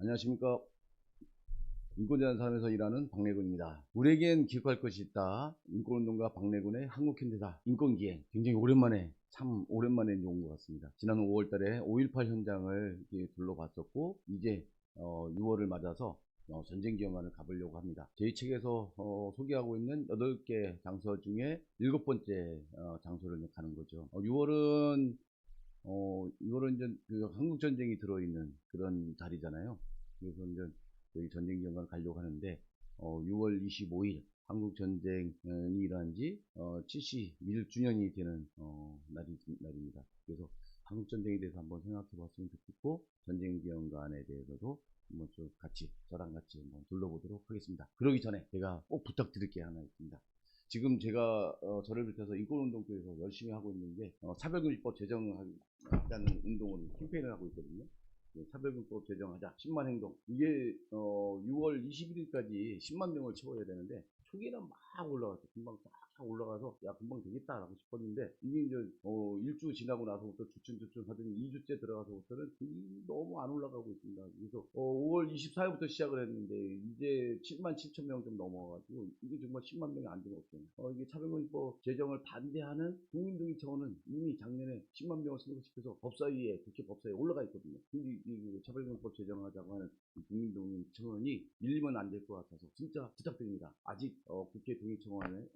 안녕하십니까. 인권재단 사람에서 일하는 박래군입니다. 우리에겐 기억할 것이 있다. 인권운동가 박래군의 한국현대사 인권기행. 굉장히 오랜만에, 참 오랜만에 온 것 같습니다. 지난 5월달에 5.18 현장을 둘러봤었고, 이제 6월을 맞아서 전쟁기념관을 가보려고 합니다. 저희 책에서 소개하고 있는 8개 장소 중에 7번째 장소를 가는 거죠. 6월은 이제 그 한국전쟁이 들어있는 그런 자리잖아요. 그래서 이제 저희 전쟁기념관 가려고 하는데, 6월 25일 한국전쟁이 일어난 지 71주년이 되는 날입니다. 그래서 한국전쟁에 대해서 한번 생각해 봤으면 좋겠고, 전쟁기념관에 대해서도 한번 좀 저랑 같이 한번 둘러보도록 하겠습니다. 그러기 전에 제가 꼭 부탁드릴 게 하나 있습니다. 지금 제가 저를 비롯해서 인권운동교에서 열심히 하고 있는 게 차별금지법 제정하자는 운동을 캠페인을 하고 있거든요. 차별금지법 제정하자 10만 행동. 이게 6월 21일까지 10만 명을 채워야 되는데, 초기에는 막 올라갔어. 금방 쫙 올라가서 야 금방 되겠다라고 싶었는데, 이게 이제 1주 지나고 나서부터 주춤 하더니 2주째 들어가서부터는 너무 안 올라가고 있습니다. 그래서 5월 24일부터 시작을 했는데 이제 7만 7천 명 좀 넘어가가지고, 이게 정말 10만 명이 안 되면 어쩌나. 이게 차별금지법 제정을 반대하는 국민동의청원은 이미 작년에 10만 명을 선거시켜서 법사위에, 국회 법사위에 올라가 있거든요. 근데 이 차별금지법 제정하자고 하는 국민동의청원이 밀리면 안 될 것 같아서 진짜 부탁드립니다. 아직 국회 동의청원에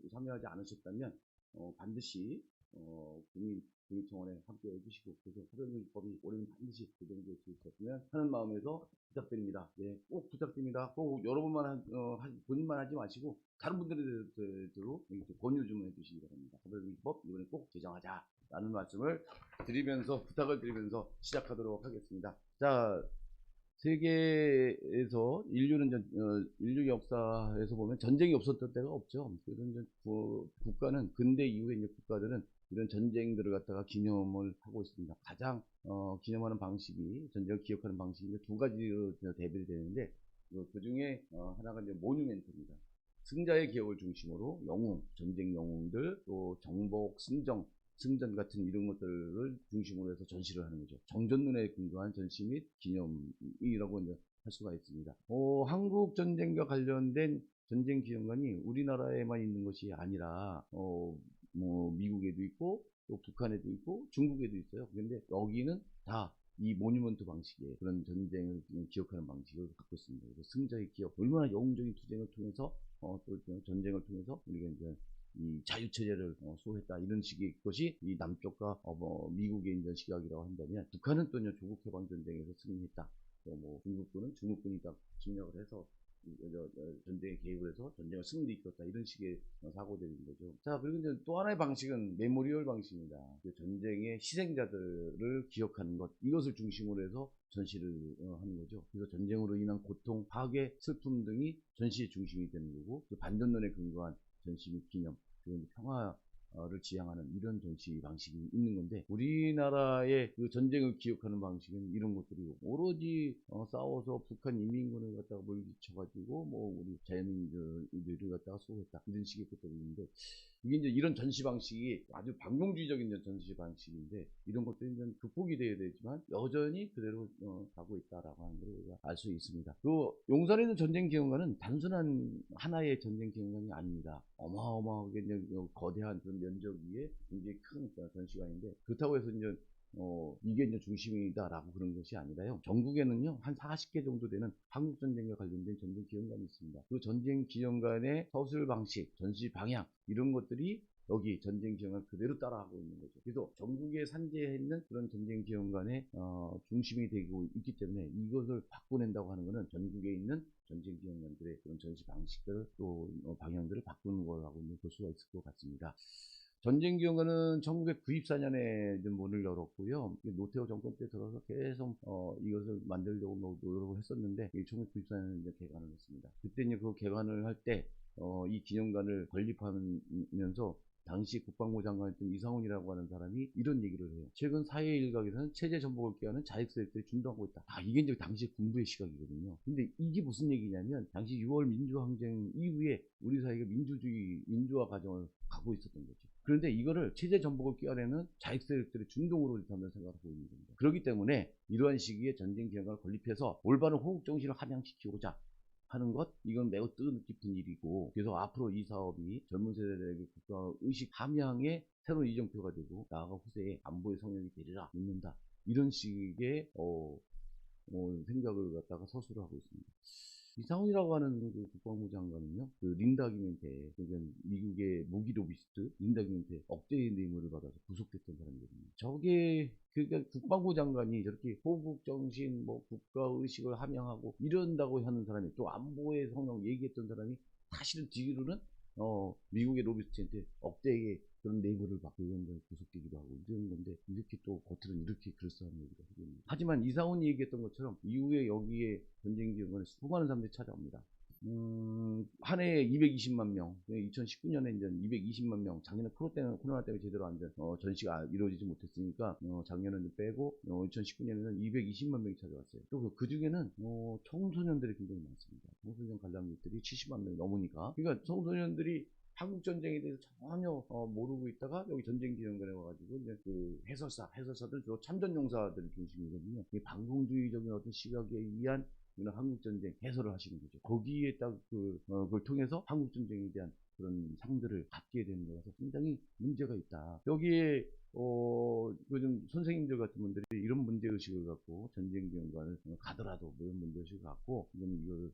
참여하지 않으셨다면 반드시 국민동의청원에 함께 해주시고, 그래서 차별금지법이 올해는 반드시 제정될 수 있었으면 하는 마음에서 부탁드립니다. 네, 꼭 부탁드립니다. 꼭 여러분만 본인만 하지 마시고 다른 분들에도 권유 좀 해주시기 바랍니다. 차별금지법 이번에 꼭 제정하자 라는 말씀을 드리면서, 부탁을 드리면서 시작하도록 하겠습니다. 자, 세계에서 인류 역사에서 보면 전쟁이 없었던 때가 없죠. 그래서 이제 국가는, 근대 이후에 이제 국가들은 이런 전쟁들을 갖다가 기념을 하고 있습니다. 가장 기념하는 방식이, 전쟁을 기억하는 방식이 두 가지로 대별이 되는데, 그 중에 하나가 이제 모뉴멘트입니다. 승자의 기억을 중심으로 영웅, 전쟁 영웅들, 또 정복, 승전 같은 이런 것들을 중심으로 해서 전시를 하는 거죠. 정전론에 근거한 전시 및 기념이라고 이제 할 수가 있습니다. 한국 전쟁과 관련된 전쟁 기념관이 우리나라에만 있는 것이 아니라 미국에도 있고, 또 북한에도 있고, 중국에도 있어요. 그런데 여기는 다 이 모뉴먼트 방식의 그런 전쟁을 기억하는 방식을 갖고 있습니다. 그래서 승자의 기억, 얼마나 영웅적인 투쟁을 통해서 또 전쟁을 통해서 우리가 이제 이 자유체제를 수호했다, 이런 식의 것이 이 남쪽과 미국의 인전 시각이라고 한다면, 북한은 또 조국 해방전쟁에서 승리했다, 또 중국군이 딱 침략을 해서 전쟁에 개입을 해서 전쟁을 승리를 이끌었다, 이런 식의 사고들인 거죠. 자, 그리고 이제 또 하나의 방식은 메모리얼 방식입니다. 전쟁의 희생자들을 기억하는 것, 이것을 중심으로 해서 전시를 하는 거죠. 그래서 전쟁으로 인한 고통, 파괴, 슬픔 등이 전시의 중심이 되는 거고, 반전론에 근거한 전시 및 기념, 그리고 평화를 지향하는 이런 전시 방식이 있는 건데, 우리나라의 그 전쟁을 기억하는 방식은 이런 것들이고, 오로지 싸워서 북한 인민군을 갖다가 물리쳐가지고 우리 자연인들을 갖다가 수호했다, 이런 식의 것들이 있는데, 이게 이제 이런 전시 방식이 아주 반공주의적인 전시 방식인데, 이런 것들이 이제 극복이 되어야 되지만 여전히 그대로 가고 있다라고 하는 걸 우리가 알 수 있습니다. 그 용산에 있는 전쟁 기념관은 단순한 하나의 전쟁 기념관이 아닙니다. 어마어마하게 이제 거대한 그런 면적 위에 굉장히 큰 전시관인데, 그렇다고 해서 이제 이게 이제 중심이다라고 그런 것이 아니라요. 전국에는요, 한 40개 정도 되는 한국전쟁과 관련된 전쟁 기념관이 있습니다. 그 전쟁 기념관의 서술 방식, 전시 방향, 이런 것들이 여기 전쟁 기념관 그대로 따라하고 있는 거죠. 그래서 전국에 산재해 있는 그런 전쟁 기념관의 중심이 되고 있기 때문에, 이것을 바꿔낸다고 하는 것은 전국에 있는 전쟁 기념관들의 그런 전시 방식들, 또 방향들을 바꾸는 거라고 볼 수가 있을 것 같습니다. 전쟁기념관은 1994년에 문을 열었고요. 노태우 정권 때 들어서 계속 이것을 만들려고 노력을 했었는데, 1994년에 이제 개관을 했습니다. 그때 이제 그 개관을 할 때 이 기념관을 건립하면서 당시 국방부 장관이었던 이상훈이라고 하는 사람이 이런 얘기를 해요. 최근 사회 일각에서는 체제 전복을 꾀하는 자익세력들이 준동하고 있다. 이게 이제 당시 군부의 시각이거든요. 근데 이게 무슨 얘기냐면, 당시 6월 민주항쟁 이후에 우리 사회가 민주주의, 민주화 과정을 가고 있었던 거죠. 그런데 이거를 체제 전복을 끼워내는 자익 세력들이 중동으로 일단은 생각하고 있는 겁니다. 그렇기 때문에 이러한 시기에 전쟁 기간을 건립해서 올바른 호국 정신을 함양시키고자 하는 것, 이건 매우 뜻깊은 일이고, 그래서 앞으로 이 사업이 젊은 세대들에게 국가 의식 함양의 새로운 이정표가 되고 나아가 후세에 안보의 성역이 되리라 믿는다, 이런 식의 생각을 갖다가 서술을 하고 있습니다. 이상훈이라고 하는 그 국방부 장관은요, 그 린다 기멘테, 그러니까 미국의 무기 로비스트 린다 기멘테 억대의 뇌물을 받아서 구속됐던 사람이거든요. 저게 그러니까 국방부 장관이 저렇게 호국 정신, 뭐 국가 의식을 함양하고 이런다고 하는 사람이, 또 안보의 성역 얘기했던 사람이 사실은 뒤로는 미국의 로비스트한테 억대의 그런 뇌물을 받고 이런 데 구속되기도 하고 이런 건데, 이렇게 또 겉으로는 이렇게 그럴싸한 얘기가 되겠습니다. 하지만 이상훈이 얘기했던 것처럼 이후에 여기에 전쟁 기간에 수많은 사람들이 찾아옵니다. 한 해에 220만 명, 2019년에 이제 220만 명, 작년에 코로나 때문에 제대로 전시가 이루어지지 못했으니까, 작년에는 빼고, 2019년에는 220만 명이 찾아왔어요. 또 그 중에는, 청소년들이 굉장히 많습니다. 청소년 관람객들이 70만 명이 넘으니까. 그러니까 청소년들이 한국 전쟁에 대해서 전혀 모르고 있다가 여기 전쟁 기념관에 와가지고 이제 그 해설사들 주로 참전용사들 중심이거든요. 반공주의적인 어떤 시각에 의한 이런 한국전쟁 해설을 하시는 거죠. 거기에 딱 그걸 통해서 한국전쟁에 대한 그런 상들을 받게 되는 거라서 상당히 문제가 있다. 여기에 요즘 선생님들 같은 분들이 이런 문제의식을 갖고 전쟁 기념관을 가더라도 이런 문제의식을 갖고 이거를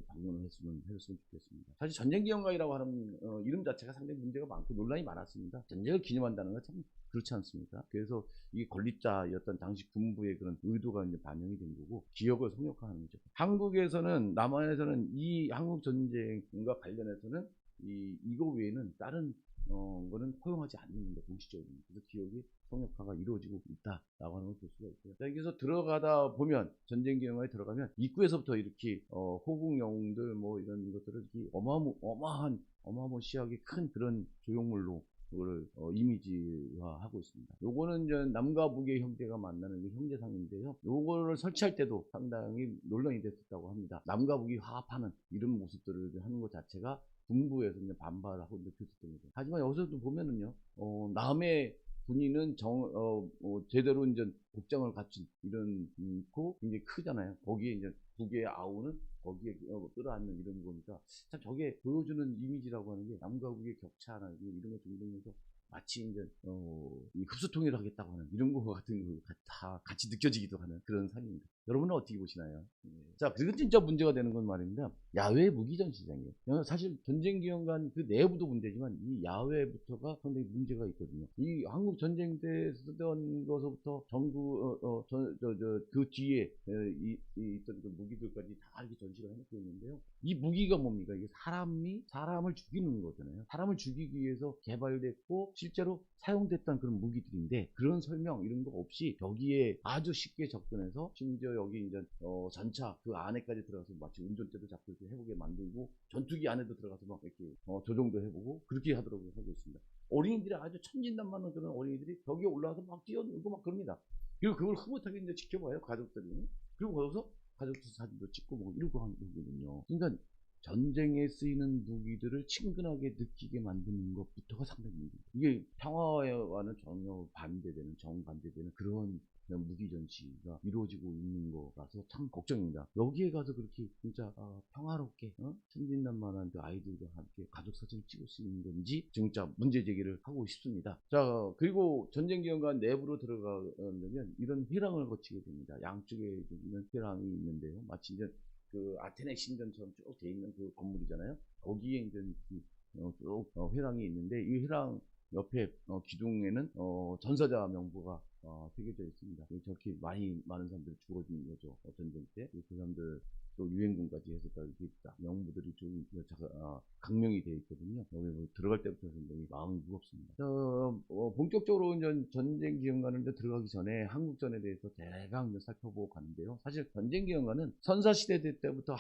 방문을 했으면 좋겠습니다. 사실 전쟁기념관이라고 하는 이름 자체가 상당히 문제가 많고 논란이 많았습니다. 전쟁을 기념한다는 건 참 그렇지 않습니까? 그래서 이게 건립자였던 당시 군부의 그런 의도가 이제 반영이 된 거고, 기억을 성역화하는 거죠. 한국에서는, 남한에서는 이 한국 전쟁과 관련해서는 이거 외에는 다른 거는 허용하지 않는다, 공식적으로. 그래서 기억이 성역화가 이루어지고 있다라고 하는 걸 볼 수가 있고요. 자, 여기서 들어가다 보면, 전쟁 기념관에 들어가면 입구에서부터 이렇게 호국 영웅들 뭐 이런 것들을 이렇게 어마무시하게 큰 그런 조형물로 그거를 이미지화하고 있습니다. 요거는 이제 남과 북의 형제가 만나는 그 형제상인데요. 요거를 설치할 때도 상당히 논란이 됐었다고 합니다. 남과 북이 화합하는 이런 모습들을 하는 것 자체가 군부에서 이제 반발하고 이제 그랬었던 거죠. 하지만 여기서도 보면은요, 남의 군인은 제대로 이제 복장을 갖춘 이런 굉장히 크잖아요. 거기에 이제 북의 아우는 거기에 끌어안는 이런 거니까, 참 저게 보여주는 이미지라고 하는 게 남과 북의 격차나 이런 걸 중심해서 마치 이제 흡수통일을 하겠다고 하는 이런 거 같은 거 다 같이 느껴지기도 하는 그런 상입니다. 여러분은 어떻게 보시나요? 자, 그리고 진짜 문제가 되는 건 말입니다. 야외 무기 전시장이에요. 사실 전쟁 기념관 그 내부도 문제지만 이 야외부터가 상당히 문제가 있거든요. 이 한국 전쟁 때 쓰던 것부터 전구 그 뒤에 있던 그 무기들까지 다 이렇게 전시를 해놓고 있는데요. 이 무기가 뭡니까? 이게 사람을 죽이는 거잖아요. 사람을 죽이기 위해서 개발됐고 실제로 사용됐던 그런 무기들인데, 그런 설명 이런 거 없이 여기에 아주 쉽게 접근해서, 심지어 여기 이제 전차 그 안에까지 들어가서 마치 운전대도 잡고 이렇게 해보게 만들고, 전투기 안에도 들어가서 막 이렇게 조종도 해보고 그렇게 하고 있습니다. 어린이들이 아주 천진난만한 그런 어린이들이 벽에 올라와서 막 뛰어놀고 막 그럽니다. 그리고 그걸 흐뭇하게 이제 지켜봐요, 가족들이. 그리고 거기서 가족들 사진도 찍고 뭐 이러고 하는 거거든요. 그러니까 전쟁에 쓰이는 무기들을 친근하게 느끼게 만드는 것부터가 상당히 문제입니다. 이게 평화와는 전혀 정반대되는 그런 무기 전시가 이루어지고 있는 거라서 참 걱정입니다. 여기에 가서 그렇게 진짜 평화롭게 천진난만한 그 아이들과 함께 가족 사진을 찍을 수 있는 건지 진짜 문제 제기를 하고 싶습니다. 자, 그리고 전쟁 기념관 내부로 들어가려면 이런 회랑을 거치게 됩니다. 양쪽에 있는 회랑이 있는데요. 마치 이제 그 아테네 신전처럼 쭉 돼 있는 그 건물이잖아요. 거기에 이제 쭉 회랑이 있는데, 이 회랑 옆에 기둥에는 전사자 명부가 새겨져 있습니다. 저렇게 많은 사람들이 죽어진 거죠, 전쟁 때. 그 사람들 또 유엔군까지 해서 이렇게 명부들이 좀 강명이 되어 있거든요. 여기 뭐 들어갈 때부터 굉장히 마음이 무겁습니다. 본격적으로 이제 전쟁 기념관을 들어가기 전에 한국전에 대해서 대강 살펴보고 가는데요. 사실 전쟁 기념관은 선사시대 때부터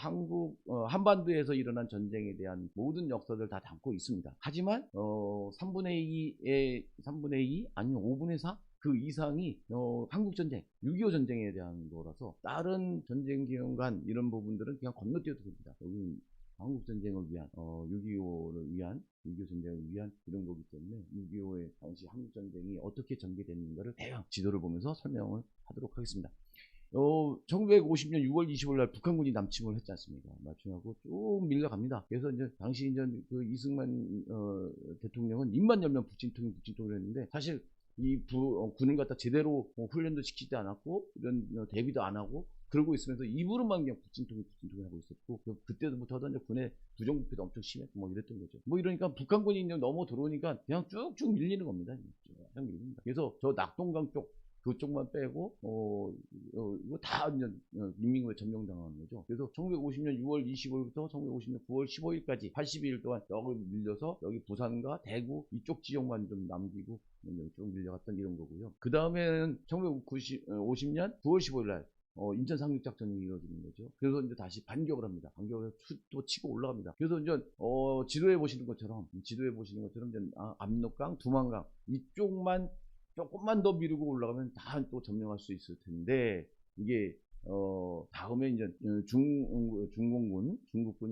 한반도에서 일어난 전쟁에 대한 모든 역사를 다 담고 있습니다. 하지만 3분의 2 아니면 5분의 4? 그 이상이 한국전쟁, 6.25 전쟁에 대한 거라서 다른 전쟁 기념관 이런 부분들은 그냥 건너뛰어도 됩니다. 여기 한국 전쟁을 위한 6.25를 위한 6.25 전쟁을 위한 이런 거기 때문에 6.25의 당시 한국 전쟁이 어떻게 전개됐는가를 대강 지도를 보면서 설명을 하도록 하겠습니다. 1950년 6월 25일 날 북한군이 남침을 했지 않습니까? 남침하고 쭉 밀려갑니다. 그래서 이제 당시 이제 그 이승만 대통령은 입만 열면 북진통을 했는데 사실 이 군을 갖다 제대로 훈련도 시키지 않았고 이런 대비도 안 하고 그러고 있으면서 입으로만 그냥 북진통을 하고 있었고 그때부터 이제 군의 부정부패도 엄청 심했고 뭐 이랬던 거죠. 뭐 이러니까 북한군이 이제 넘어 들어오니까 그냥 쭉쭉 밀리는 겁니다. 그냥 밀립니다. 그래서 저 낙동강 쪽 그쪽만 빼고 이거 다 이제 인민군에 점령당하는 거죠. 그래서 1950년 6월 25일부터 1950년 9월 15일까지 82일 동안 여기 밀려서 여기 부산과 대구 이쪽 지역만 좀 남기고 쭉 밀려갔던 이런 거고요. 그 다음에는 1950년 9월 15일 날 인천 상륙작전이 이루어지는 거죠. 그래서 이제 다시 반격을 합니다. 반격을 해서 또 치고 올라갑니다. 그래서 이제 지도에 보시는 것처럼 이제 압록강, 두만강 이쪽만 조금만 더 미루고 올라가면 다 또 점령할 수 있을 텐데 이게 다음에 이제 중국군이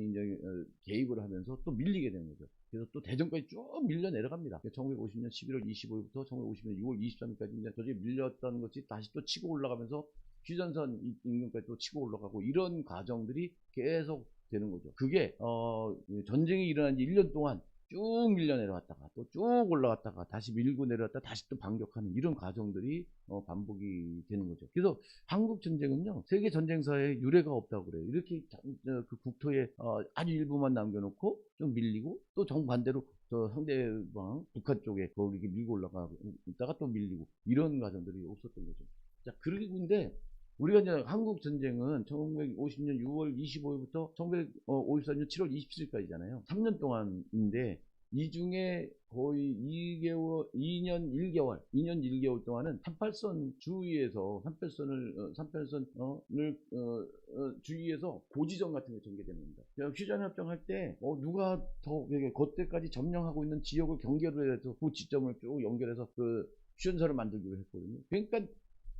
이제 개입을 하면서 또 밀리게 되는 거죠. 그래서 또 대전까지 쭉 밀려 내려갑니다. 1950년 11월 25일부터 1950년 6월 23일까지 이제 저기 밀렸던 것이 다시 또 치고 올라가면서 휴전선 인근까지 또 치고 올라가고 이런 과정들이 계속 되는 거죠. 그게 전쟁이 일어난 지 1년 동안 쭉 밀려 내려왔다가 또 쭉 올라갔다가 다시 밀고 내려왔다가 다시 또 반격하는 이런 과정들이 반복이 되는 거죠. 그래서 한국 전쟁은요 세계 전쟁사에 유례가 없다고 그래요. 이렇게 그 국토에 아주 일부만 남겨놓고 좀 밀리고 또 정반대로 저 상대방 북한 쪽에 거기 밀고 올라가고 있다가 또 밀리고 이런 과정들이 없었던 거죠. 자, 그런데 우리가 이제 한국 전쟁은 1950년 6월 25일부터 1954년 7월 27일까지잖아요. 3년 동안인데 이 중에 거의 2년 1개월 동안은 38선 주위에서 38선을 주위에서 고지전 같은 게 전개되는 겁니다. 휴전협정 할 때 누가 더 그때까지 점령하고 있는 지역을 경계를 해서 그 지점을 쭉 연결해서 그 휴전선을 만들기로 했거든요. 그러니까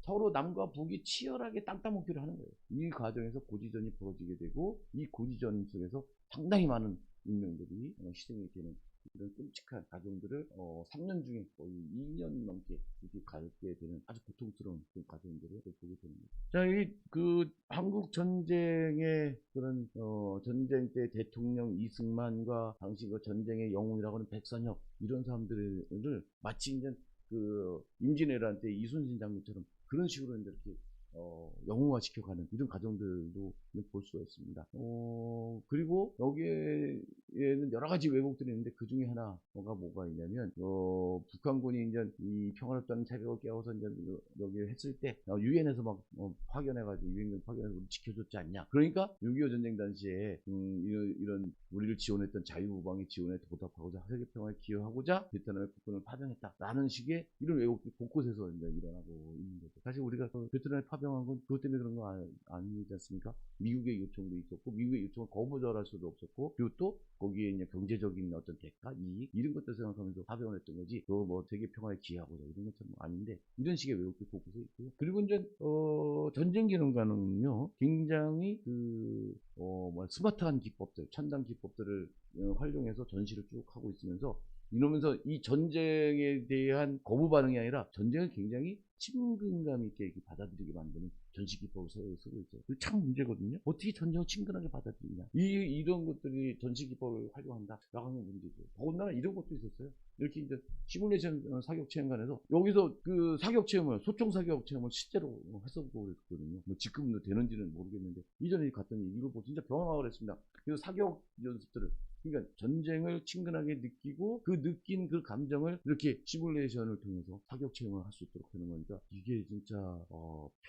서로 남과 북이 치열하게 땅 먹기를 하는 거예요. 이 과정에서 고지전이 벌어지게 되고 이 고지전 속에서 상당히 많은 인명들이 희생이 되는 이런 끔찍한 과정들을 3년 중에 거의 2년 넘게 이렇게 가게 되는 아주 고통스러운 그런 과정들을 보게 되는 거죠. 자, 그 한국 전쟁의 그런 전쟁 때 대통령 이승만과 당시 그 전쟁의 영웅이라고 하는 백선엽 이런 사람들을 마치 이제 그 임진왜란 때 이순신 장군처럼 그런 식으로 이제 이렇게 영웅화시켜가는 이런 과정들도 볼 수가 있습니다. 그리고 여기에는 여러 가지 왜곡들이 있는데 그 중에 하나가 뭐가 있냐면 북한군이 이제 이 평화롭다는 자격을 깨워서 이제 여기 했을 때 유엔에서 막 파견해가지고 유엔군 파견해서 우리 지켜줬지 않냐. 그러니까 6.25 전쟁 당시에 이런 우리를 지원했던 자유무방에 지원에 보답하고자 세계평화에 기여하고자 베트남의 국군을 파병했다라는 식의 이런 왜곡들이 곳곳에서 이제 일어나고 있는 거죠. 사실 우리가 베트남에 파병한 건 그것 때문에 그런 거 아니지 않습니까? 미국의 요청도 있었고 미국의 요청을 거부절할 수도 없었고 그리고 또 거기에 이제 경제적인 어떤 대가, 이익 이런 것들 생각하면서 파병을 했던 거지 뭐 세계 평화에 기여하고자 이런 것처럼 아닌데 이런 식의 왜곡들이 곳곳에 있고요. 그리고 이제 전쟁 기념관은요 굉장히 스마트한 기법들, 첨단 기법들을 활용해서 전시를 쭉 하고 있으면서 이러면서 이 전쟁에 대한 거부 반응이 아니라 전쟁을 굉장히 친근감 있게 이렇게 받아들이게 만드는 전시 기법을 쓰고 있어요. 그게 참 문제거든요. 어떻게 전쟁을 친근하게 받아들이냐. 이런 것들이 전시 기법을 활용한다. 라고 하는 문제죠. 더군다나 이런 것도 있었어요. 이렇게 이제 시뮬레이션 사격 체험관에서 여기서 그 사격 체험을, 소총 사격 체험을 실제로 했었고 그랬거든요. 뭐 지금도 되는지는 모르겠는데 이전에 갔더니 이걸 보고 진짜 경험하고 그랬습니다. 그래서 사격 연습들을 그러니까 전쟁을 친근하게 느끼고 그 느낀 그 감정을 이렇게 시뮬레이션을 통해서 사격 체험을 할 수 있도록 하는 거니까 이게 진짜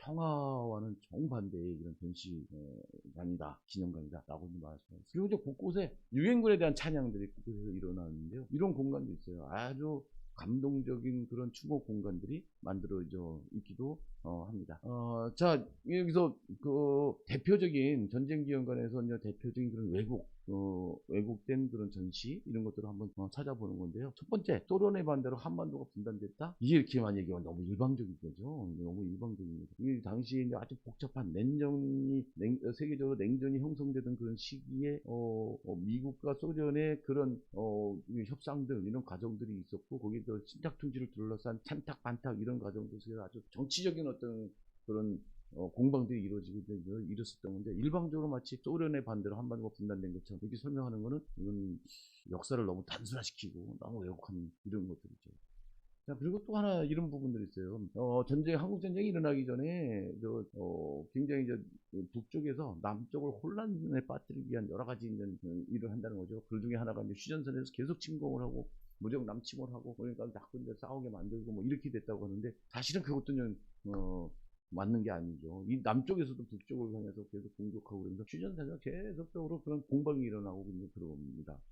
평화와는 정반대의 이런 전시관이다, 기념관이다 라고 말씀하셨습니다. 그리고 이제 곳곳에 유엔군에 대한 찬양들이 곳곳에서 일어나는데요. 이런 공간도 있어요. 아주 감동적인 그런 추모 공간들이 만들어져 있기도 합니다. 자, 여기서 그 대표적인 전쟁기념관에서 이제 대표적인 그런 왜곡 왜곡된 그런 전시 이런 것들을 한번 찾아보는 건데요. 첫 번째, 소련의 반대로 한반도가 분단됐다. 이게 이렇게만 얘기하면 너무 일방적인 거죠. 너무 일방적인 거죠. 이 당시에 이제 아주 복잡한 세계적으로 냉전이 형성되던 그런 시기에 미국과 소련의 그런 이 협상들 이런 과정들이 있었고 거기에 또 신탁통지를 둘러싼 찬탁 반탁 이런 과정들에서 아주 정치적인 어떤 그런 공방들이 이루어지고 이랬었던 건데 일방적으로 마치 소련의 반대로 한반도가 분단된 것처럼 이렇게 설명하는 거는 이건 역사를 너무 단순화시키고 너무 왜곡한 이런 것들이죠. 자, 그리고 또 하나 이런 부분들이 있어요. 한국 전쟁이 일어나기 전에 굉장히 북쪽에서 남쪽을 혼란에 빠뜨리기 위한 여러 가지 일을 한다는 거죠. 그 중에 하나가 이제 휴전선에서 계속 침공을 하고 무력 남침을 하고 그러니까 자꾸 이제 싸우게 만들고 뭐 이렇게 됐다고 하는데 사실은 그것도 맞는 게 아니죠. 이 남쪽에서도 북쪽을 향해서 계속 공격하고 그러면서 휴전선에서 계속적으로 그런 공방이 일어나고 있는 그런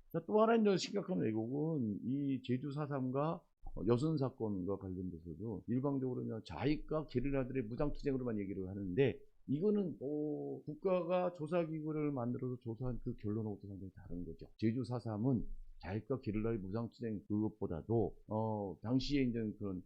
자, 또 하나 이제 심각한 왜곡은 이 제주 4.3과 여순 사건과 관련돼서도 일방적으로 그냥 자익과 게릴라들의 무장투쟁으로만 얘기를 하는데 이거는 국가가 조사기구를 만들어서 조사한 그 결론하고도 상당히 다른 거죠. 제주 4.3은 자익과 게릴라의 무장투쟁 그것보다도 당시에 이제 그런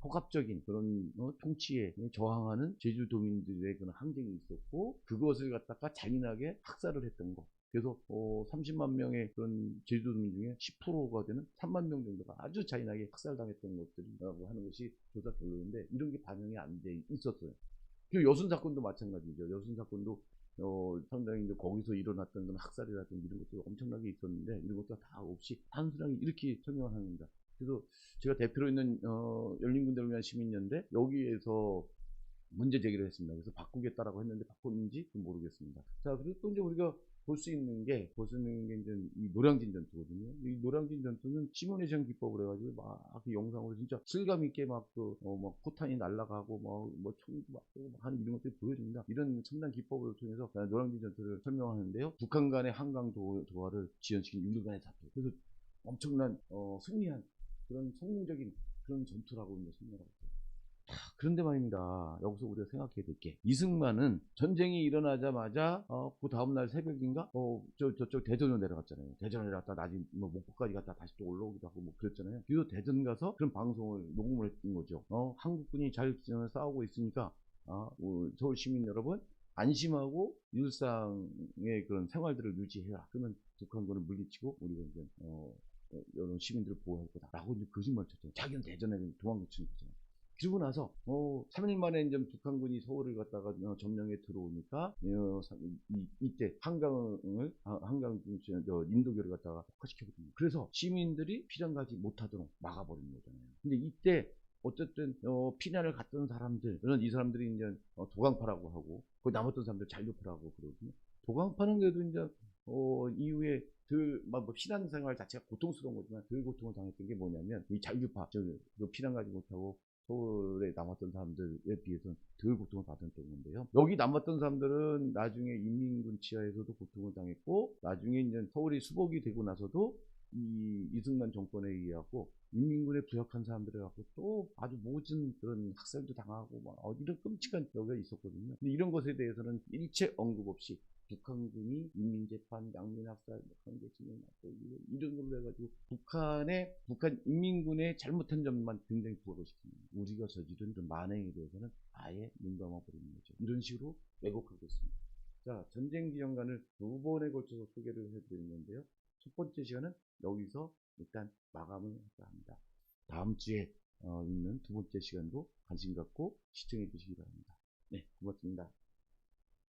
폭압적인 그런 통치에 저항하는 제주도민들의 그런 항쟁이 있었고 그것을 갖다가 잔인하게 학살을 했던 것. 그래서 30만 명의 그런 제주도민 중에 10%가 되는 3만 명 정도가 아주 잔인하게 학살당했던 것들이라고 하는 것이 조사 결론인데 이런 게 반영이 안 돼 있었어요. 그 여순 사건도 마찬가지죠. 여순 사건도 상당히 이제 거기서 일어났던 그런 학살이라든지 이런 것도 엄청나게 있었는데 이런 것도 다 없이 단순하게 이렇게 설명을 합니다. 그래서 제가 대표로 있는 열린군대를 위한 시민연대 여기에서 문제 제기를 했습니다. 그래서 바꾸겠다라고 했는데 바꿨는지 모르겠습니다. 자, 그리고 또 이제 우리가 볼 수 있는 게 이제 이 노량진 전투거든요. 이 노량진 전투는 시뮬레이션 기법을 해가지고 막 그 영상으로 진짜 실감 있게 막 포탄이 날아가고 뭐 총도 맞고 하는 이런 것들이 보여줍니다. 이런 첨단 기법을 통해서 노량진 전투를 설명하는데요. 북한 간의 한강 도하를 지연시킨 6일 간의 사투. 그래서 엄청난 승리한 그런 성공적인 그런 전투라고 이제 설명하고 있어요. 그런데 말입니다. 여기서 우리가 생각해야 될 게 이승만은 전쟁이 일어나자마자 그 다음날 새벽인가 저쪽 대전으로 내려갔잖아요. 대전에 내려갔다 나중에 목포까지 갔다 다시 또 올라오기도 하고 뭐 그랬잖아요. 그리고 대전 가서 그런 방송을 녹음을 했던 거죠. 한국군이 잘 싸우고 있으니까 서울 시민 여러분 안심하고 일상의 그런 생활들을 유지해라. 그러면 북한군을 물리치고 우리가 이제 여러 시민들을 보호할 거다라고 이제 거짓말 쳤죠. 자기는 대전에 도망치는 거잖아요. 그러고 나서 3일 만에 이제 북한군이 서울을 갔다가 점령에 들어오니까 이때 한강 인도교를 갖다가 폭파시켰거든요. 그래서 시민들이 피난 가지 못하도록 막아버리는 거잖아요. 근데 이때 어쨌든 피난을 갔던 사람들 이 사람들이 이제 도강파라고 하고 그 남았던 사람들 잔류파라고 그러거든요. 도강파는 그래도 이제 이후에 뭐 피난생활 자체가 고통스러운 거지만 그 고통을 당했던 게 뭐냐면 이 잔류파 피난 가지 못하고 서울에 남았던 사람들에 비해서는 덜 고통을 받았던 건데요. 여기 남았던 사람들은 나중에 인민군 치하에서도 고통을 당했고 나중에 이제 서울이 수복이 되고 나서도 이 이승만 정권에 의하고 인민군에 부역한 사람들에 갖고 또 아주 모진 그런 학살도 당하고 이런 끔찍한 경우가 있었거든요. 근데 이런 것에 대해서는 일체 언급 없이 북한군이 인민재판, 양민학살, 강제징용, 이런 걸로 해가지고 북한 인민군의 잘못한 점만 굉장히 부각을 시킵니다. 우리가 저지른 그 만행에 대해서는 아예 눈 감아버리는 거죠. 이런 식으로 왜곡하고 있습니다. 자, 전쟁기념관을 2번에 걸쳐서 소개를 해드리는데요. 첫 번째 시간은 여기서 일단 마감을 할까 합니다. 다음 주에 있는 두 번째 시간도 관심 갖고 시청해 주시기 바랍니다. 네, 고맙습니다.